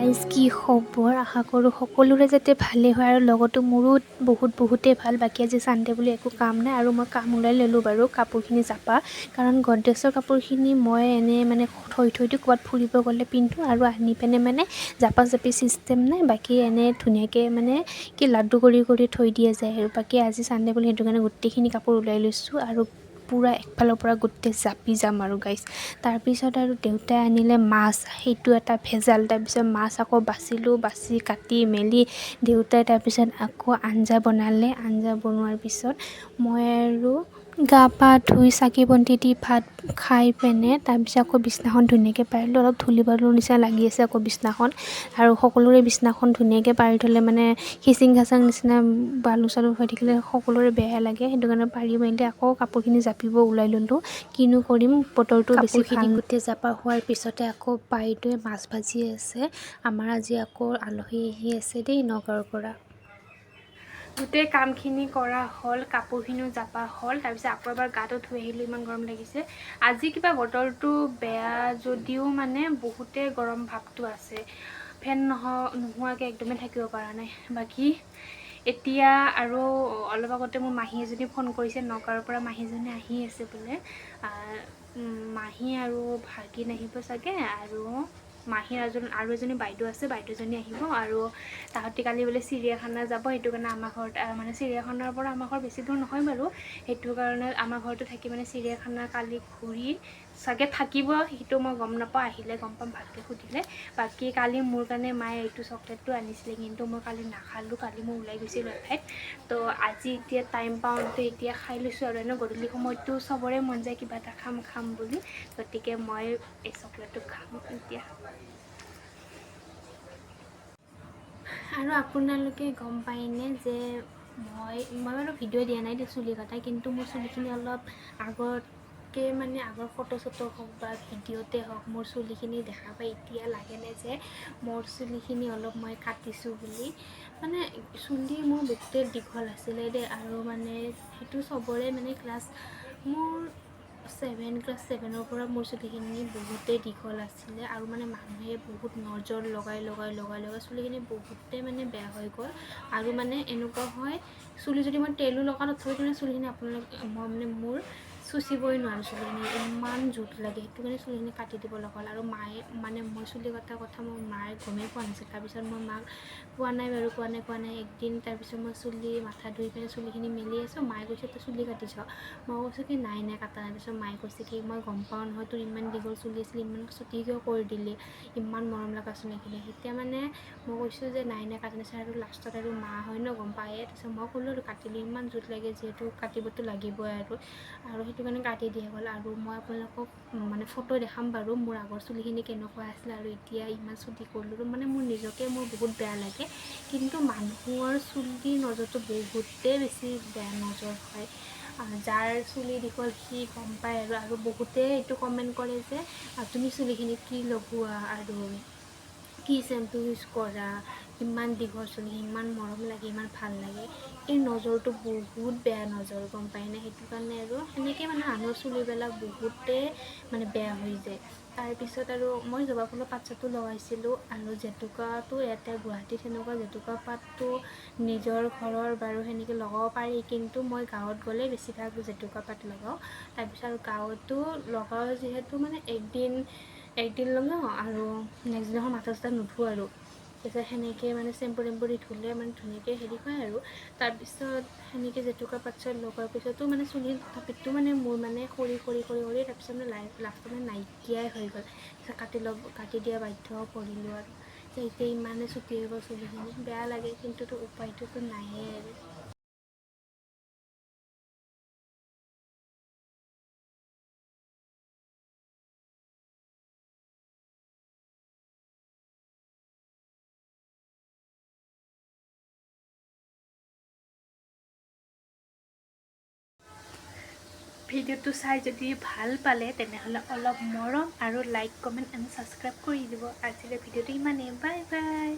Guys কি খবৰ আশা কৰোঁ সকলোৰে যাতে ভালেই হয় আৰু লগতো মোৰো বহুতেই ভাল। বাকী আজি ছানডে বুলি একো কাম নাই আৰু মই কাম ওলাই ল'লোঁ বাৰু কাপোৰখিনি জাপা, কাৰণ গডৰেজৰ কাপোৰখিনি মই এনেই মানে থৈ দিওঁ, ক'ৰবাত ফুৰিব গ'লে পিন্ধোঁ আৰু আনি পিনে মানে জাপা জাপি ছিষ্টেম নাই। বাকী এনেই ধুনীয়াকৈ মানে কি লাডু কৰি থৈ দিয়া যায় আৰু বাকী আজি ছানডে বুলি সেইটো কাৰণে গোটেইখিনি কাপোৰ ওলাই লৈছোঁ আৰু পূৰা একফালৰ পৰা গোটেই জাপি যাম আৰু গাইজ। তাৰপিছত আৰু দেউতাই আনিলে মাছ, সেইটো এটা ভেজাল। তাৰপিছত মাছ আকৌ বাচি কাটি মেলি দেউতাই তাৰপিছত আকৌ আঞ্জা বনালে। আঞ্জা বনোৱাৰ পিছত মই আৰু গা পা ধুই চাকি বন্তি দি ভাত খাই পিনে তাৰপিছত আকৌ বিছনাখন ধুনীয়াকৈ পাৰিলোঁ। অলপ ধূলি বালুৰ নিচিনা লাগি আছে আকৌ বিছনাখন, আৰু সকলোৰে বিছনাখন ধুনীয়াকৈ পাৰি থ'লে মানে খিচিং খাচাং নিচিনা বালু চালু হৈ থাকিলে সকলোৰে বেয়া লাগে। সেইটো কাৰণে পাৰি মেলি আকৌ কাপোৰখিনি জাপিব ওলাই ল'লোঁ। কিনো কৰিম, বতৰটো বেছি ভাল। গোটেই জাপা হোৱাৰ পিছতে আকৌ বাইদেৱে মাছ ভাজি আছে। আমাৰ আজি আকৌ আলহী আহি আছে দেই নগাঁৱৰ পৰা। গোটেই কামখিনি কৰা হ'ল, কাপোৰখিনিও জাপা হ'ল। তাৰপিছত আকৌ এবাৰ গাটো ধুই আহিলোঁ, ইমান গৰম লাগিছে আজি। কিবা বতৰটো বেয়া যদিও মানে বহুতেই গৰম ভাৱটো আছে। ফেন নোহোৱাকৈ একদমেই থাকিব পৰা নাই। বাকী এতিয়া আৰু অলপ আগতে মোৰ মাহী এজনী ফোন কৰিছে, নগাঁৱৰ পৰা মাহীজনী আহি আছে বোলে। মাহী আৰু ভাগিন আহিব চাগে, আৰু মাহীৰ আৰু এজনী বাইদেউ আছে, বাইদেউজনী আহিব। আৰু তাহাঁতি কালি বোলে চিৰিয়াখানা যাব, সেইটো কাৰণে আমাৰ ঘৰত মানে চিৰিয়াখানাৰ পৰা আমাৰ ঘৰ বেছি দূৰ নহয় বাৰু। সেইটো কাৰণে আমাৰ ঘৰতো থাকি মানে চিৰিয়াখানা কালি ঘূৰি চাগে থাকিব, সেইটো মই গম নাপাওঁ, আহিলে গম পাম ভালকৈ সুধিলে। বাকী কালি মোৰ কাৰণে মায়ে এইটো চকলেটটো আনিছিলে, কিন্তু মই কালি নাখালোঁ, কালি মই ওলাই গৈছিলোঁ এঠাইত। তো আজি এতিয়া টাইম পাওঁতে এতিয়া খাই লৈছোঁ আৰু এনেও গধূলি সময়ততো চবৰে মন যায় কিবা এটা খাম বুলি, গতিকে মই এই চকলেটটো খাম এতিয়া। আৰু আপোনালোকে গম পায়নে যে মই বাৰু ভিডিঅ' দিয়া নাই চুলি কটা, কিন্তু মোৰ চুলিখিনি অলপ আগতকৈ মানে আগৰ ফটো চটো হওক বা ভিডিঅ'তে হওক মোৰ চুলিখিনি দেখা পাই এতিয়া লাগেনে যে মোৰ চুলিখিনি অলপ মই কাটিছোঁ বুলি। মানে চুলি মোৰ বহুতেই দীঘল আছিলে দেই, আৰু মানে সেইটো চবৰে মানে মোৰ ক্লাছ 7ৰ পৰা মোৰ চুলিখিনি বহুতেই দীঘল আছিলে, আৰু মানে মানুহে বহুত নজৰ লগাই চুলিখিনি বহুতেই মানে বেয়া হৈ গ'ল। আৰু মানে এনেকুৱা হয়, চুলি যদি মই তেলো লগাই নথৈ দিওঁ চুলিখিনি মই মানে মোৰ চুচিবই নোৱাৰোঁ, চুলিখিনি ইমান জোঁট লাগে। সেইটো কাৰণে চুলিখিনি কাটি দিব লগা হ'ল। আৰু মায়ে মানে মই চুলি কটাৰ কথা মোৰ মায়ে গমেই পোৱা নাছিল। তাৰপিছত মই মাক কোৱা নাই একদিন। তাৰপিছত মই মাথা ধুই পিনে চুলিখিনি মেলি আছোঁ, মায়ে কৈছে তই চুলি কাটিছ? মই কৈছোঁ কি নাই কাটা নাই। তাৰপিছত মায়ে কৈছে কি মই গম পাওঁ নহয় তোৰ ইমান দীঘল চুলি আছিল, ইমান চুটি কিয় কৰি দিলি, ইমান মৰম লগা চুলিখিনি। তেতিয়া মানে মই কৈছোঁ যে নাই কাটা নাছিল, আৰু লাষ্টত আৰু মা হয় ন গম পায়ে। তাৰপিছত মই ক'লোঁ আৰু কাটিলি ইমান জোঁট লাগে যিহেতু কাটিবতো লাগিবই, আৰু সেইটো কাৰণে কাটি দিয়া গ'ল। আৰু মই আপোনালোকক মানে ফটো দেখাম বাৰু মোৰ আগৰ চুলিখিনি কেনেকুৱা আছিলে আৰু এতিয়া ইমান চুটি কৰিলোঁ। মানে মোৰ নিজকে বহুত বেয়া লাগে, কিন্তু মানুহৰ চুলিৰ নজৰটো বহুতেই বেছি বেয়া নজৰ হয়। যাৰ চুলি দীঘল সি গম পায়। আৰু বহুতে এইটো কমেণ্ট কৰে যে তুমি চুলিখিনিত কি লগোৱা আৰু কি শ্বেম্পু ইউজ কৰা, ইমান দীঘল চুলি ইমান মৰম লাগে, ইমান ভাল লাগে। এই নজৰটো বহুত বেয়া নজৰ গম পায়নে। সেইটো কাৰণে আৰু সেনেকৈ মানে মানুহৰ চুলিবিলাক বহুতেই মানে বেয়া হৈ যায়। তাৰপিছত আৰু মই জবা ফুলৰ পাত চাতো লগাইছিলোঁ, আৰু জেতুকাটো ইয়াতে গুৱাহাটীত সেনেকুৱা জেতুকা পাতটো নিজৰ ঘৰৰ বাৰু সেনেকৈ লগাব পাৰি, কিন্তু মই গাঁৱত গ'লে বেছিভাগ জেতুকা পাত লগাওঁ। তাৰপিছত আৰু গাঁৱতো লগাওঁ যিহেতু মানে একদিন লগাওঁ আৰু নেক্সট দিনাখন মাথা চাথা নুধোঁ আৰু। তাৰপিছত সেনেকৈ মানে চেম্পু টেম্পু দি ধুলে মানে ধুনীয়াকৈ হেৰি হয় আৰু। তাৰপিছত সেনেকৈ জেতুকা পাত চাত লগোৱাৰ পিছতো মানে চুলিৰ টপিকটো মানে মোৰ মানে সৰি তাৰপিছত মানে লাষ্টত মানে নাইকিয়াই হৈ গ'ল। তাৰপিছত কাটি দিয়া বাধ্য পৰিলোঁ আৰু। এতিয়া ইমানে চুটি হৈ গ'ল চুলিখিনি, বেয়া লাগে, কিন্তু উপায়টোতো নাইয়ে আৰু। ভিডিঅ'টো চাই যদি ভাল পালে তেনেহ'লে অলপ মৰম আৰু লাইক কমেণ্ট এণ্ড ছাবস্ক্ৰাইব কৰি দিব। আজিলৈ ভিডিঅ'টো ইমানেই, বাই বাই।